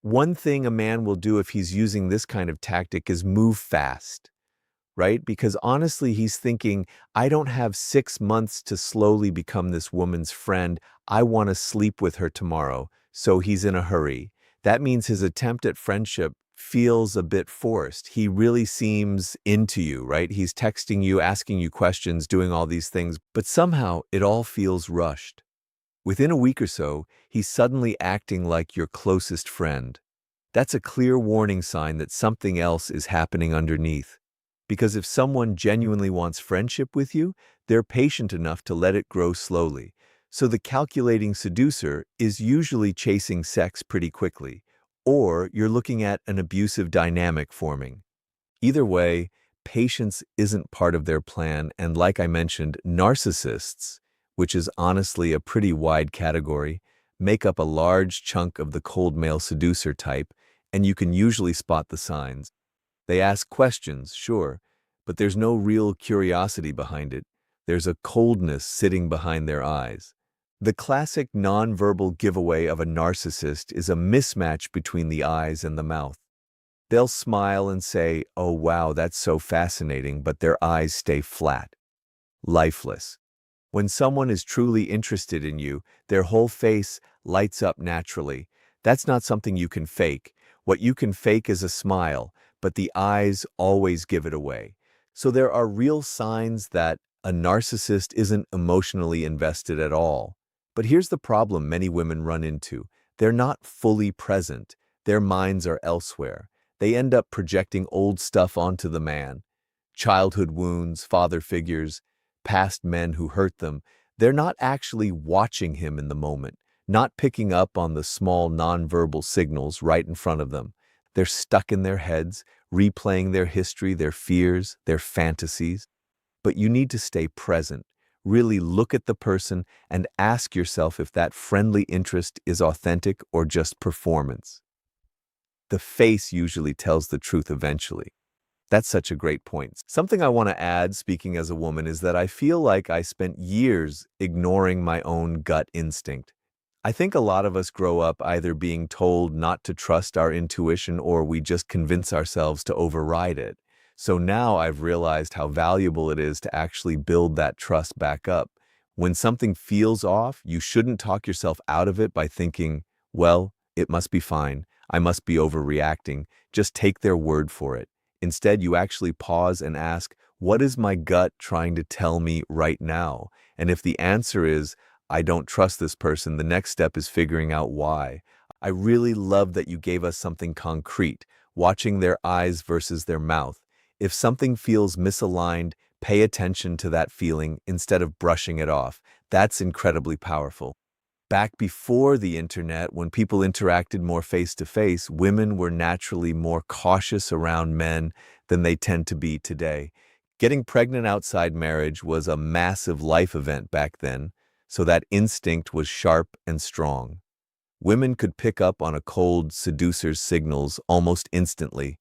One thing a man will do if he's using this kind of tactic is move fast, right? Because honestly, he's thinking, I don't have 6 months to slowly become this woman's friend. I want to sleep with her tomorrow. So he's in a hurry. That means his attempt at friendship feels a bit forced. He really seems into you, right? He's texting you, asking you questions, doing all these things, but somehow it all feels rushed. Within a week or so, he's suddenly acting like your closest friend. That's a clear warning sign that something else is happening underneath. Because if someone genuinely wants friendship with you, they're patient enough to let it grow slowly. So the calculating seducer is usually chasing sex pretty quickly, or you're looking at an abusive dynamic forming. Either way, patience isn't part of their plan, and like I mentioned, narcissists, which is honestly a pretty wide category, make up a large chunk of the cold male seducer type, and you can usually spot the signs. They ask questions, sure, but there's no real curiosity behind it. There's a coldness sitting behind their eyes. The classic nonverbal giveaway of a narcissist is a mismatch between the eyes and the mouth. They'll smile and say, "Oh wow, that's so fascinating," but their eyes stay flat, lifeless. When someone is truly interested in you, their whole face lights up naturally. That's not something you can fake. What you can fake is a smile, but the eyes always give it away. So there are real signs that a narcissist isn't emotionally invested at all. But here's the problem many women run into. They're not fully present. Their minds are elsewhere. They end up projecting old stuff onto the man. Childhood wounds, father figures, past men who hurt them. They're not actually watching him in the moment, not picking up on the small nonverbal signals right in front of them. They're stuck in their heads, replaying their history, their fears, their fantasies. But you need to stay present. Really look at the person and ask yourself if that friendly interest is authentic or just performance. The face usually tells the truth eventually. That's such a great point. Something I want to add, speaking as a woman, is that I feel like I spent years ignoring my own gut instinct. I think a lot of us grow up either being told not to trust our intuition or we just convince ourselves to override it. So now I've realized how valuable it is to actually build that trust back up. When something feels off, you shouldn't talk yourself out of it by thinking, well, it must be fine. I must be overreacting. Just take their word for it. Instead, you actually pause and ask, what is my gut trying to tell me right now? And if the answer is, I don't trust this person, the next step is figuring out why. I really love that you gave us something concrete, watching their eyes versus their mouth. If something feels misaligned, pay attention to that feeling instead of brushing it off. That's incredibly powerful. Back before the internet, when people interacted more face-to-face, women were naturally more cautious around men than they tend to be today. Getting pregnant outside marriage was a massive life event back then, so that instinct was sharp and strong. Women could pick up on a cold seducer's signals almost instantly,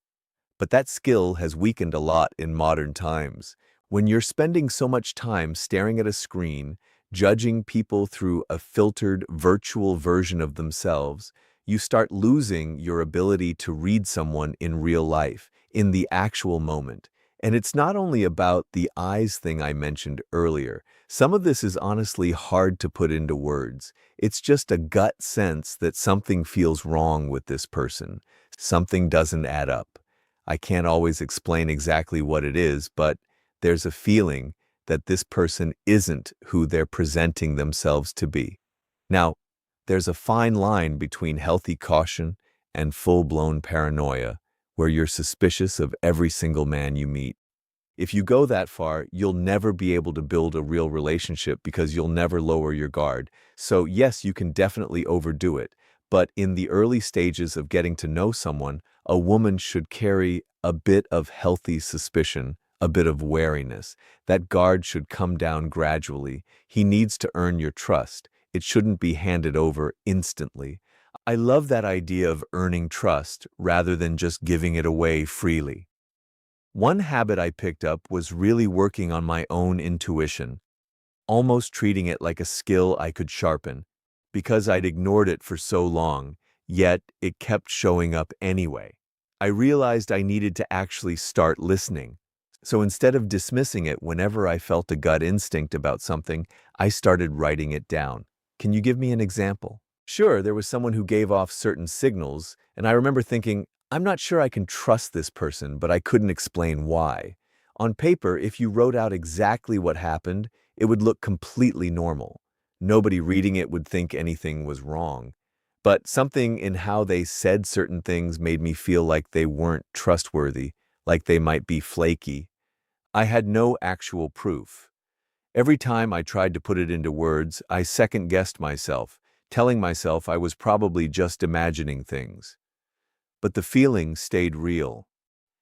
but that skill has weakened a lot in modern times. When you're spending so much time staring at a screen, judging people through a filtered virtual version of themselves, you start losing your ability to read someone in real life, in the actual moment. And it's not only about the eyes thing I mentioned earlier. Some of this is honestly hard to put into words. It's just a gut sense that something feels wrong with this person. Something doesn't add up. I can't always explain exactly what it is, but there's a feeling that this person isn't who they're presenting themselves to be. Now, there's a fine line between healthy caution and full-blown paranoia, where you're suspicious of every single man you meet. If you go that far, you'll never be able to build a real relationship because you'll never lower your guard. So yes, you can definitely overdo it, but in the early stages of getting to know someone, a woman should carry a bit of healthy suspicion, a bit of wariness. That guard should come down gradually. He needs to earn your trust. It shouldn't be handed over instantly. I love that idea of earning trust rather than just giving it away freely. One habit I picked up was really working on my own intuition, almost treating it like a skill I could sharpen. Because I'd ignored it for so long, yet it kept showing up anyway. I realized I needed to actually start listening. So instead of dismissing it whenever I felt a gut instinct about something, I started writing it down. Can you give me an example? Sure, there was someone who gave off certain signals, and I remember thinking, I'm not sure I can trust this person, but I couldn't explain why. On paper, if you wrote out exactly what happened, it would look completely normal. Nobody reading it would think anything was wrong. But something in how they said certain things made me feel like they weren't trustworthy, like they might be flaky. I had no actual proof. Every time I tried to put it into words, I second-guessed myself, telling myself I was probably just imagining things. But the feeling stayed real,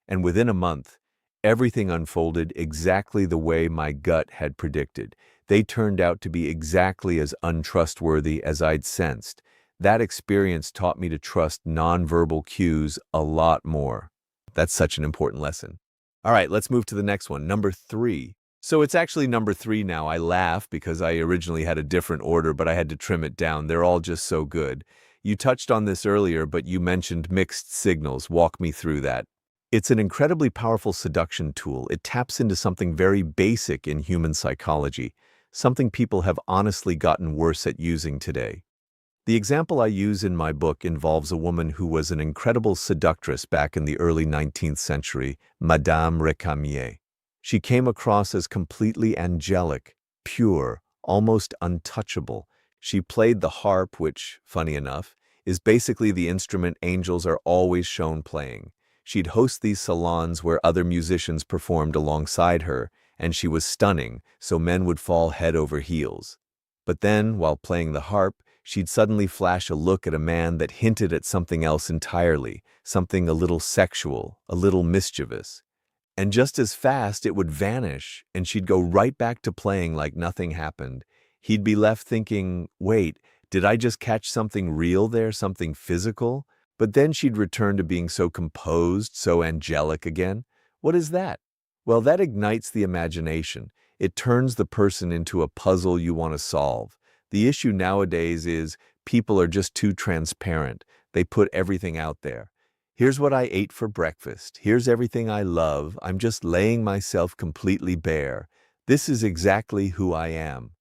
and within a month, everything unfolded exactly the way my gut had predicted. They turned out to be exactly as untrustworthy as I'd sensed. That experience taught me to trust nonverbal cues a lot more. That's such an important lesson. All right, let's move to the next one, number 3. So it's actually number 3 now. I laugh because I originally had a different order, but I had to trim it down. They're all just so good. You touched on this earlier, but you mentioned mixed signals. Walk me through that. It's an incredibly powerful seduction tool. It taps into something very basic in human psychology, something people have honestly gotten worse at using today. The example I use in my book involves a woman who was an incredible seductress back in the early 19th century, Madame Récamier. She came across as completely angelic, pure, almost untouchable. She played the harp, which, funny enough, is basically the instrument angels are always shown playing. She'd host these salons where other musicians performed alongside her, and she was stunning, so men would fall head over heels. But then, while playing the harp, she'd suddenly flash a look at a man that hinted at something else entirely, something a little sexual, a little mischievous. And just as fast, it would vanish, and she'd go right back to playing like nothing happened. He'd be left thinking, wait, did I just catch something real there, something physical? But then she'd return to being so composed, so angelic again. What is that? Well, that ignites the imagination. It turns the person into a puzzle you want to solve. The issue nowadays is people are just too transparent. They put everything out there. Here's what I ate for breakfast. Here's everything I love. I'm just laying myself completely bare. This is exactly who I am.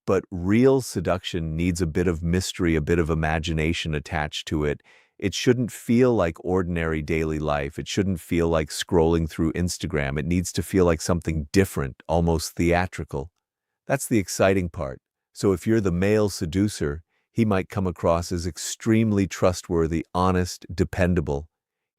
But real seduction needs a bit of mystery, a bit of imagination attached to it. It shouldn't feel like ordinary daily life. It shouldn't feel like scrolling through Instagram. It needs to feel like something different, almost theatrical. That's the exciting part. So if you're the male seducer, he might come across as extremely trustworthy, honest, dependable.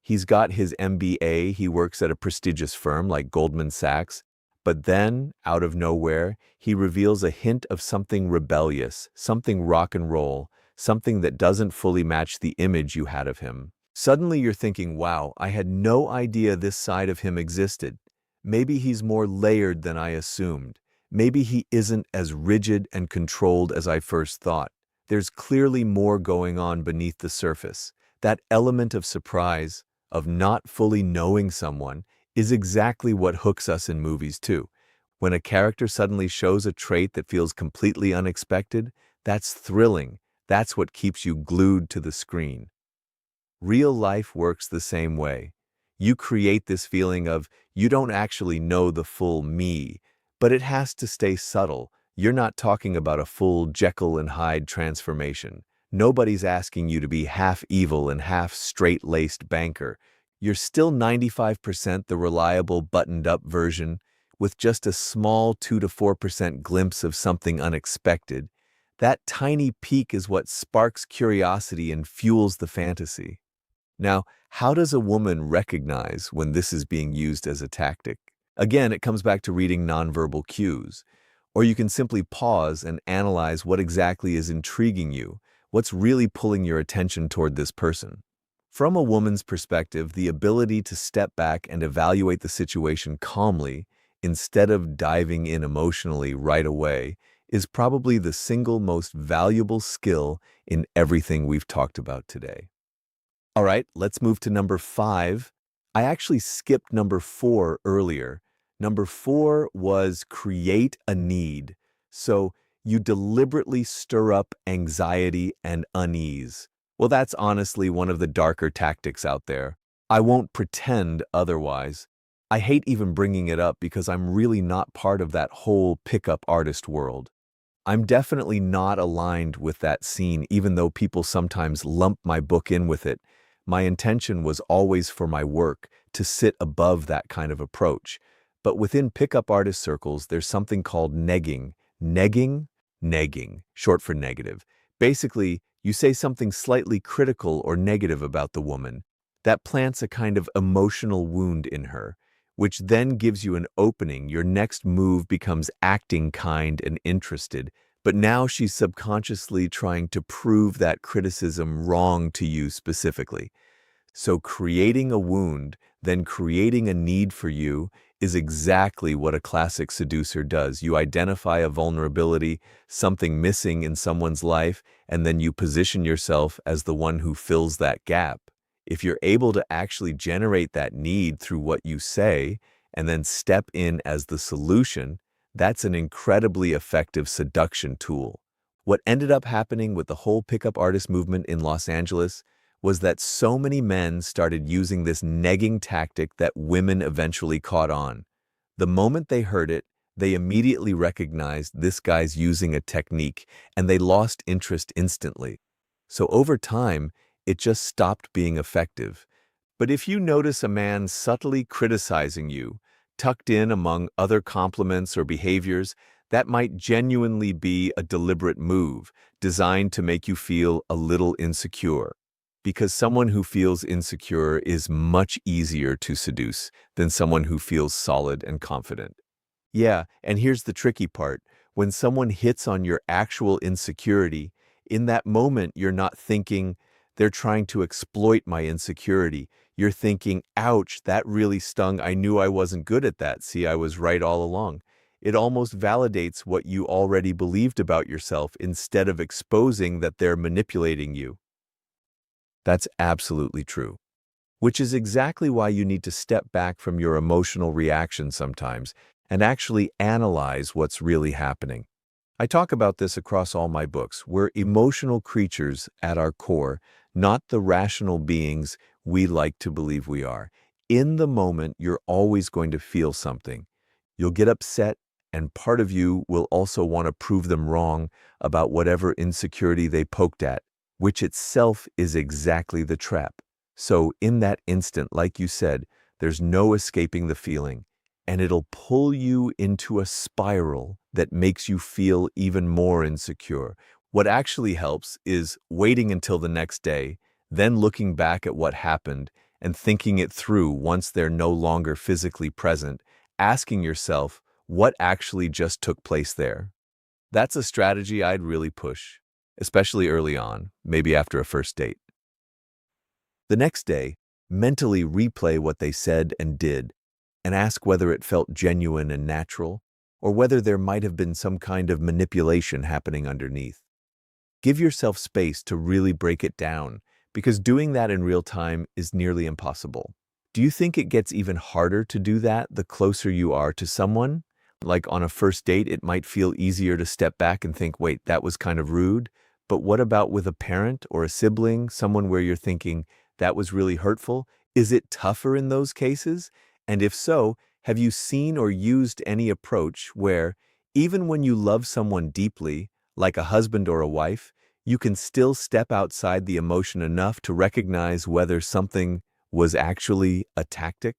He's got his MBA, he works at a prestigious firm like Goldman Sachs, but then, out of nowhere, he reveals a hint of something rebellious, something rock and roll, something that doesn't fully match the image you had of him. Suddenly you're thinking, wow, I had no idea this side of him existed. Maybe he's more layered than I assumed. Maybe he isn't as rigid and controlled as I first thought. There's clearly more going on beneath the surface. That element of surprise, of not fully knowing someone, is exactly what hooks us in movies too. When a character suddenly shows a trait that feels completely unexpected, that's thrilling. That's what keeps you glued to the screen. Real life works the same way. You create this feeling of you don't actually know the full me, but it has to stay subtle. You're not talking about a full Jekyll and Hyde transformation. Nobody's asking you to be half evil and half straight-laced banker. You're still 95% the reliable buttoned-up version, with just a small 2 to 4% glimpse of something unexpected. That tiny peak is what sparks curiosity and fuels the fantasy. Now, how does a woman recognize when this is being used as a tactic? Again, it comes back to reading nonverbal cues. Or you can simply pause and analyze what exactly is intriguing you, what's really pulling your attention toward this person. From a woman's perspective, the ability to step back and evaluate the situation calmly, instead of diving in emotionally right away, is probably the single most valuable skill in everything we've talked about today. All right, let's move to number 5. I actually skipped number 4 earlier. Number 4 was create a need. So you deliberately stir up anxiety and unease. Well, that's honestly one of the darker tactics out there. I won't pretend otherwise. I hate even bringing it up because I'm really not part of that whole pickup artist world. I'm definitely not aligned with that scene, even though people sometimes lump my book in with it. My intention was always for my work to sit above that kind of approach. But within pickup artist circles, there's something called negging. Negging? Negging, short for negative. Basically, you say something slightly critical or negative about the woman. That plants a kind of emotional wound in her, which then gives you an opening. Your next move becomes acting kind and interested, but now she's subconsciously trying to prove that criticism wrong to you specifically. So creating a wound, then creating a need for you, is exactly what a classic seducer does. You identify a vulnerability, something missing in someone's life, and then you position yourself as the one who fills that gap. If you're able to actually generate that need through what you say, and then step in as the solution, that's an incredibly effective seduction tool. What ended up happening with the whole pickup artist movement in Los Angeles was that so many men started using this negging tactic that women eventually caught on. The moment they heard it, they immediately recognized this guy's using a technique, and they lost interest instantly. So over time, it just stopped being effective. But if you notice a man subtly criticizing you, tucked in among other compliments or behaviors, that might genuinely be a deliberate move designed to make you feel a little insecure. Because someone who feels insecure is much easier to seduce than someone who feels solid and confident. Yeah, and here's the tricky part. When someone hits on your actual insecurity, in that moment you're not thinking, they're trying to exploit my insecurity. You're thinking, ouch, that really stung. I knew I wasn't good at that. See, I was right all along. It almost validates what you already believed about yourself instead of exposing that they're manipulating you. That's absolutely true. Which is exactly why you need to step back from your emotional reaction sometimes and actually analyze what's really happening. I talk about this across all my books. We're emotional creatures at our core, not the rational beings we like to believe we are. In the moment, you're always going to feel something. You'll get upset, and part of you will also want to prove them wrong about whatever insecurity they poked at, which itself is exactly the trap. So in that instant, like you said, there's no escaping the feeling, and it'll pull you into a spiral that makes you feel even more insecure. What actually helps is waiting until the next day, then looking back at what happened and thinking it through once they're no longer physically present, asking yourself what actually just took place there. That's a strategy I'd really push, especially early on, maybe after a first date. The next day, mentally replay what they said and did, and ask whether it felt genuine and natural, or whether there might have been some kind of manipulation happening underneath. Give yourself space to really break it down, because doing that in real time is nearly impossible. Do you think it gets even harder to do that the closer you are to someone? Like on a first date, it might feel easier to step back and think, wait, that was kind of rude. But what about with a parent or a sibling, someone where you're thinking, that was really hurtful? Is it tougher in those cases? And if so, have you seen or used any approach where, even when you love someone deeply, like a husband or a wife, you can still step outside the emotion enough to recognize whether something was actually a tactic?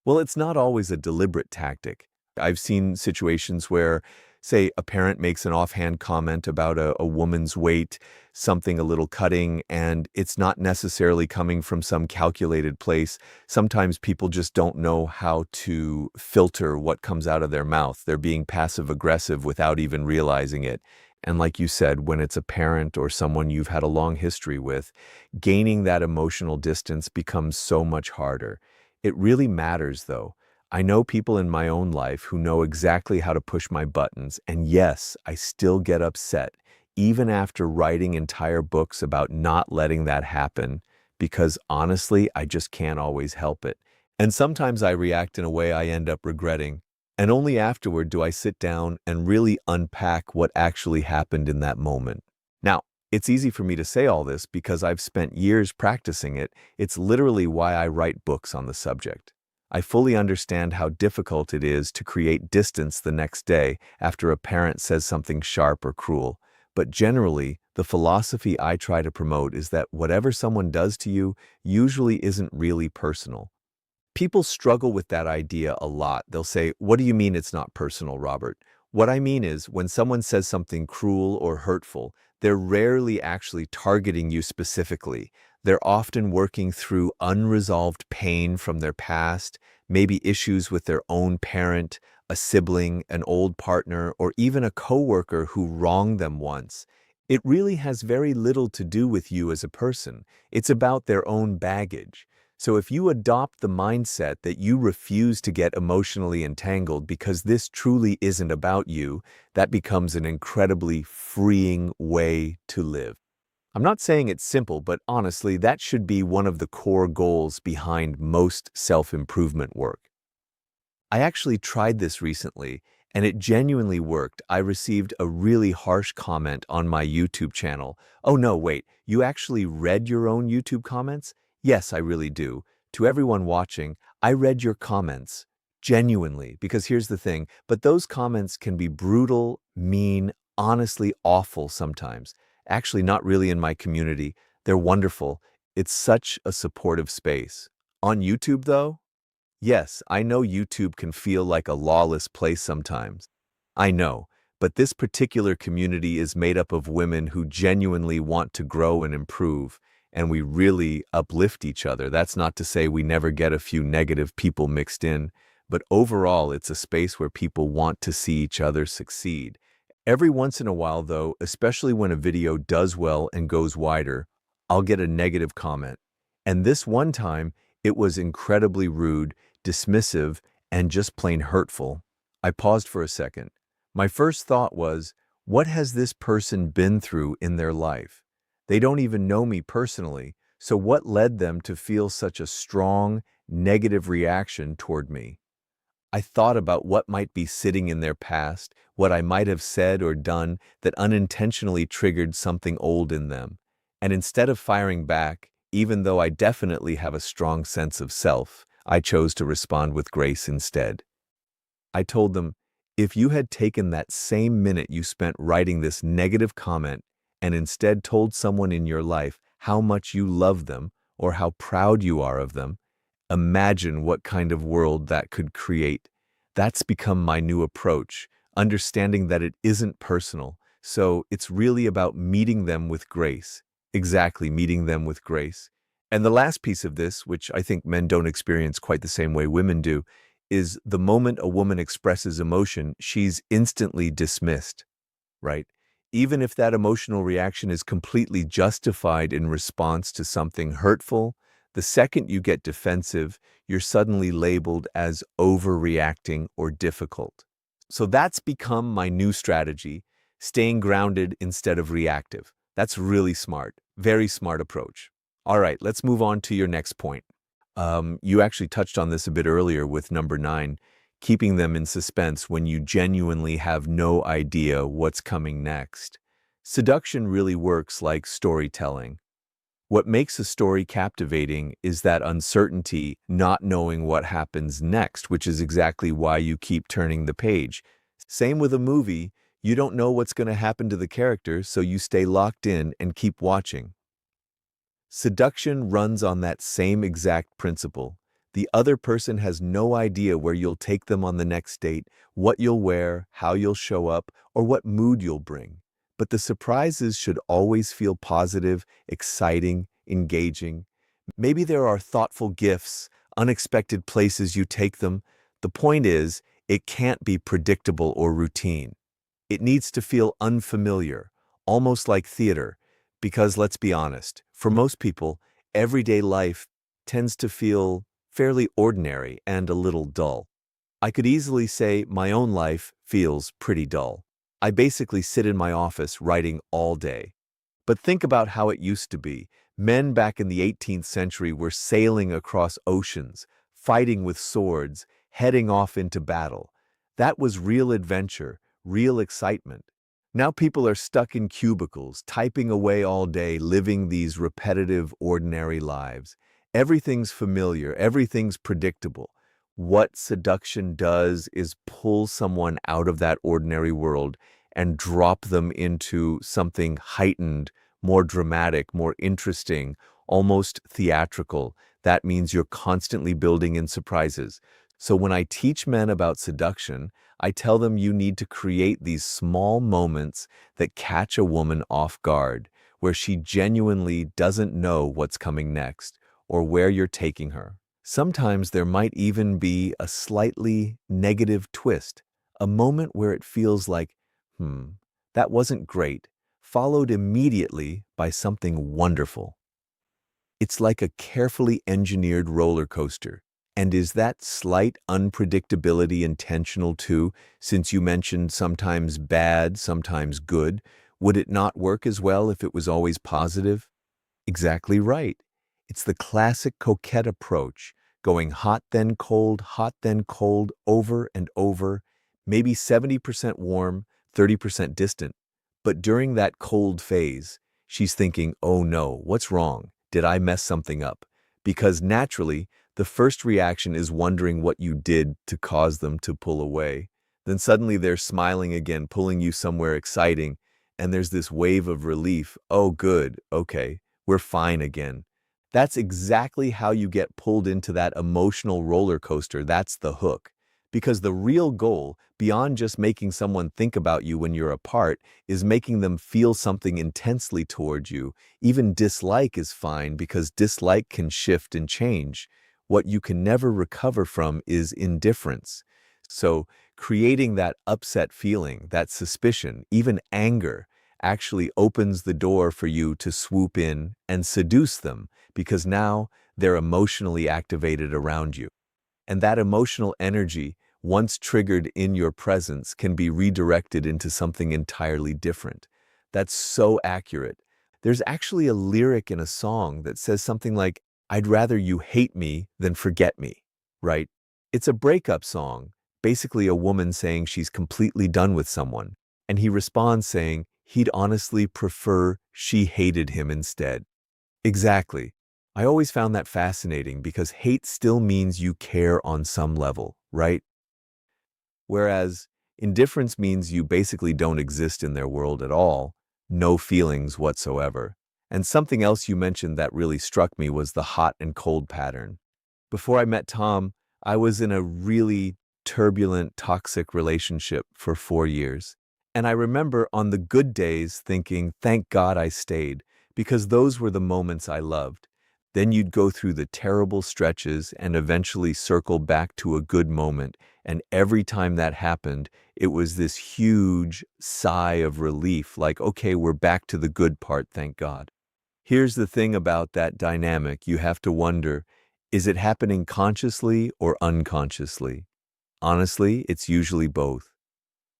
Well, it's not always a deliberate tactic. I've seen situations where, say, a parent makes an offhand comment about a woman's weight, something a little cutting, and it's not necessarily coming from some calculated place. Sometimes people just don't know how to filter what comes out of their mouth. They're being passive aggressive without even realizing it. And like you said, when it's a parent or someone you've had a long history with, gaining that emotional distance becomes so much harder. It really matters, though. I know people in my own life who know exactly how to push my buttons, and yes, I still get upset, even after writing entire books about not letting that happen, because honestly, I just can't always help it. And sometimes I react in a way I end up regretting, and only afterward do I sit down and really unpack what actually happened in that moment. Now, It's easy for me to say all this because I've spent years practicing it. It's literally why I write books on the subject. I fully understand how difficult it is to create distance the next day after a parent says something sharp or cruel. But generally, the philosophy I try to promote is that whatever someone does to you usually isn't really personal. People struggle with that idea a lot. They'll say, "What do you mean it's not personal, Robert?" What I mean is, when someone says something cruel or hurtful, they're rarely actually targeting you specifically. They're often working through unresolved pain from their past, maybe issues with their own parent, a sibling, an old partner, or even a coworker who wronged them once. It really has very little to do with you as a person. It's about their own baggage. So if you adopt the mindset that you refuse to get emotionally entangled because this truly isn't about you, that becomes an incredibly freeing way to live. I'm not saying it's simple, but honestly, that should be one of the core goals behind most self-improvement work. I actually tried this recently, and it genuinely worked. I received a really harsh comment on my YouTube channel. Oh no, wait, you actually read your own YouTube comments? Yes, I really do. To everyone watching, I read your comments. Genuinely, because here's the thing, but those comments can be brutal, mean, honestly awful sometimes. Actually, not really in my community. They're wonderful. It's such a supportive space. On YouTube, though, yes, I know YouTube can feel like a lawless place sometimes. I know, but this particular community is made up of women who genuinely want to grow and improve, and we really uplift each other. That's not to say we never get a few negative people mixed in, but overall, it's a space where people want to see each other succeed. Every once in a while, though, especially when a video does well and goes wider, I'll get a negative comment. And this one time, it was incredibly rude, dismissive, and just plain hurtful. I paused for a second. My first thought was, what has this person been through in their life? They don't even know me personally, so what led them to feel such a strong, negative reaction toward me? I thought about what might be sitting in their past, what I might have said or done that unintentionally triggered something old in them. And instead of firing back, even though I definitely have a strong sense of self, I chose to respond with grace instead. I told them, if you had taken that same minute you spent writing this negative comment and instead told someone in your life how much you love them or how proud you are of them, imagine what kind of world that could create. That's become my new approach, understanding that it isn't personal. So it's really about meeting them with grace. Exactly, meeting them with grace. And the last piece of this, which I think men don't experience quite the same way women do, is the moment a woman expresses emotion, she's instantly dismissed, right? Even if that emotional reaction is completely justified in response to something hurtful, the second you get defensive, you're suddenly labeled as overreacting or difficult. So that's become my new strategy, staying grounded instead of reactive. That's really smart, very smart approach. All right, let's move on to your next point. You actually touched on this a bit earlier with number 9, keeping them in suspense when you genuinely have no idea what's coming next. Seduction really works like storytelling. What makes a story captivating is that uncertainty, not knowing what happens next, which is exactly why you keep turning the page. Same with a movie, you don't know what's going to happen to the character, so you stay locked in and keep watching. Seduction runs on that same exact principle. The other person has no idea where you'll take them on the next date, what you'll wear, how you'll show up, or what mood you'll bring. But the surprises should always feel positive, exciting, engaging. Maybe there are thoughtful gifts, unexpected places you take them. The point is, it can't be predictable or routine. It needs to feel unfamiliar, almost like theater, because let's be honest, for most people, everyday life tends to feel fairly ordinary and a little dull. I could easily say my own life feels pretty dull. I basically sit in my office writing all day. But think about how it used to be. Men back in the 18th century were sailing across oceans, fighting with swords, heading off into battle. That was real adventure, real excitement. Now people are stuck in cubicles, typing away all day, living these repetitive, ordinary lives. Everything's familiar, everything's predictable. What seduction does is pull someone out of that ordinary world and drop them into something heightened, more dramatic, more interesting, almost theatrical. That means you're constantly building in surprises. So when I teach men about seduction, I tell them you need to create these small moments that catch a woman off guard, where she genuinely doesn't know what's coming next or where you're taking her. Sometimes there might even be a slightly negative twist, a moment where it feels like, that wasn't great, followed immediately by something wonderful. It's like a carefully engineered roller coaster. And is that slight unpredictability intentional too, since you mentioned sometimes bad, sometimes good? Would it not work as well if it was always positive? Exactly right. It's the classic coquette approach, going hot then cold, over and over, maybe 70% warm, 30% distant. But during that cold phase, she's thinking, oh no, what's wrong? Did I mess something up? Because naturally, the first reaction is wondering what you did to cause them to pull away. Then suddenly they're smiling again, pulling you somewhere exciting, and there's this wave of relief. Oh, good, okay, we're fine again. That's exactly how you get pulled into that emotional roller coaster. That's the hook. Because the real goal, beyond just making someone think about you when you're apart, is making them feel something intensely towards you. Even dislike is fine because dislike can shift and change. What you can never recover from is indifference. So, creating that upset feeling, that suspicion, even anger, actually opens the door for you to swoop in and seduce them because now they're emotionally activated around you. And that emotional energy, once triggered in your presence, can be redirected into something entirely different. That's so accurate. There's actually a lyric in a song that says something like, I'd rather you hate me than forget me, right? It's a breakup song, basically a woman saying she's completely done with someone. And he responds saying he'd honestly prefer she hated him instead. Exactly. I always found that fascinating because hate still means you care on some level, right? Whereas indifference means you basically don't exist in their world at all, no feelings whatsoever. And something else you mentioned that really struck me was the hot and cold pattern. Before I met Tom, I was in a really turbulent, toxic relationship for 4 years. And I remember on the good days thinking, thank God I stayed, because those were the moments I loved. Then you'd go through the terrible stretches and eventually circle back to a good moment. And every time that happened, it was this huge sigh of relief, like, okay, we're back to the good part, thank God. Here's the thing about that dynamic. You have to wonder, is it happening consciously or unconsciously? Honestly, it's usually both.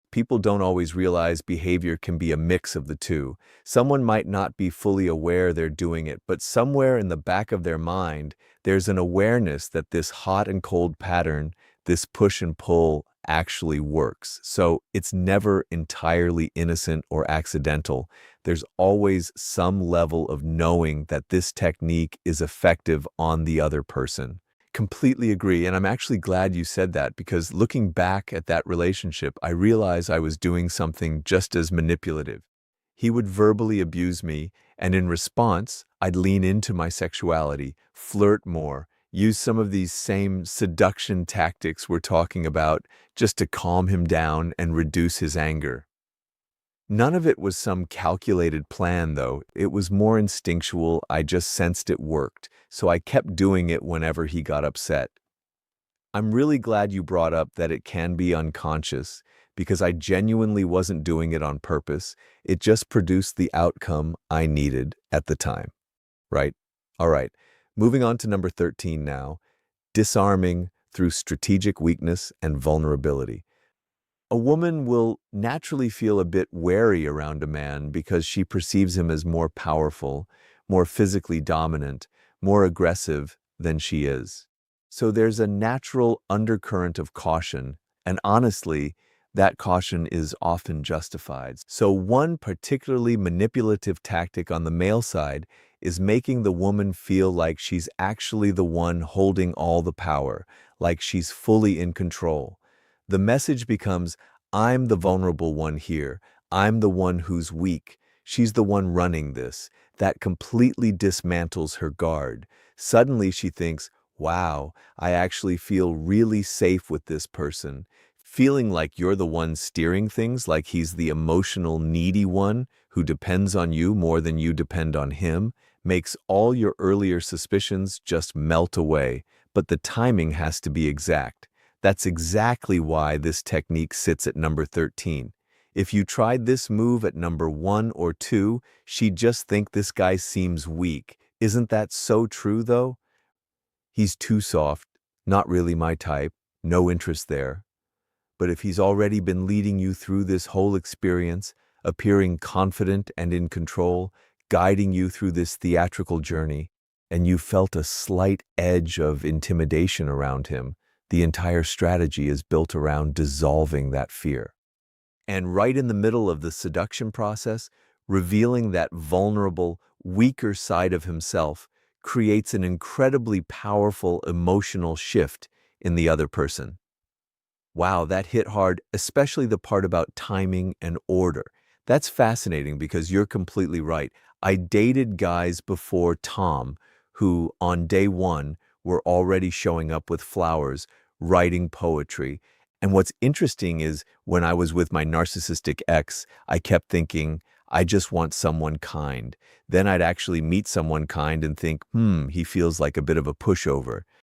People don't always realize behavior can be a mix of the two. Someone might not be fully aware they're doing it, but somewhere in the back of their mind, there's an awareness that this hot and cold pattern, this push and pull, actually works. So it's never entirely innocent or accidental. There's always some level of knowing that this technique is effective on the other person. Completely agree. And I'm actually glad you said that because looking back at that relationship, I realized I was doing something just as manipulative. He would verbally abuse me, and in response, I'd lean into my sexuality, flirt more, use some of these same seduction tactics we're talking about just to calm him down and reduce his anger. None of it was some calculated plan, though. It was more instinctual. I just sensed it worked, so I kept doing it whenever he got upset. I'm really glad you brought up that it can be unconscious, because I genuinely wasn't doing it on purpose. It just produced the outcome I needed at the time, right? All right, moving on to number 13 now, disarming through strategic weakness and vulnerability. A woman will naturally feel a bit wary around a man because she perceives him as more powerful, more physically dominant, more aggressive than she is. So there's a natural undercurrent of caution, and honestly, that caution is often justified. So one particularly manipulative tactic on the male side is making the woman feel like she's actually the one holding all the power, like she's fully in control. The message becomes, I'm the vulnerable one here. I'm the one who's weak. She's the one running this. That completely dismantles her guard. Suddenly she thinks, wow, I actually feel really safe with this person. Feeling like you're the one steering things, like he's the emotional needy one who depends on you more than you depend on him, makes all your earlier suspicions just melt away. But the timing has to be exact. That's exactly why this technique sits at number 13. If you tried this move at number 1 or 2, she'd just think this guy seems weak. Isn't that so true, though? He's too soft, not really my type, no interest there. But if he's already been leading you through this whole experience, appearing confident and in control, guiding you through this theatrical journey, and you felt a slight edge of intimidation around him, the entire strategy is built around dissolving that fear. And right in the middle of the seduction process, revealing that vulnerable, weaker side of himself creates an incredibly powerful emotional shift in the other person. Wow, that hit hard, especially the part about timing and order. That's fascinating because you're completely right. I dated guys before Tom who, on day one, were already showing up with flowers, writing poetry. And what's interesting is when I was with my narcissistic ex, I kept thinking, I just want someone kind. Then I'd actually meet someone kind and think, he feels like a bit of a pushover.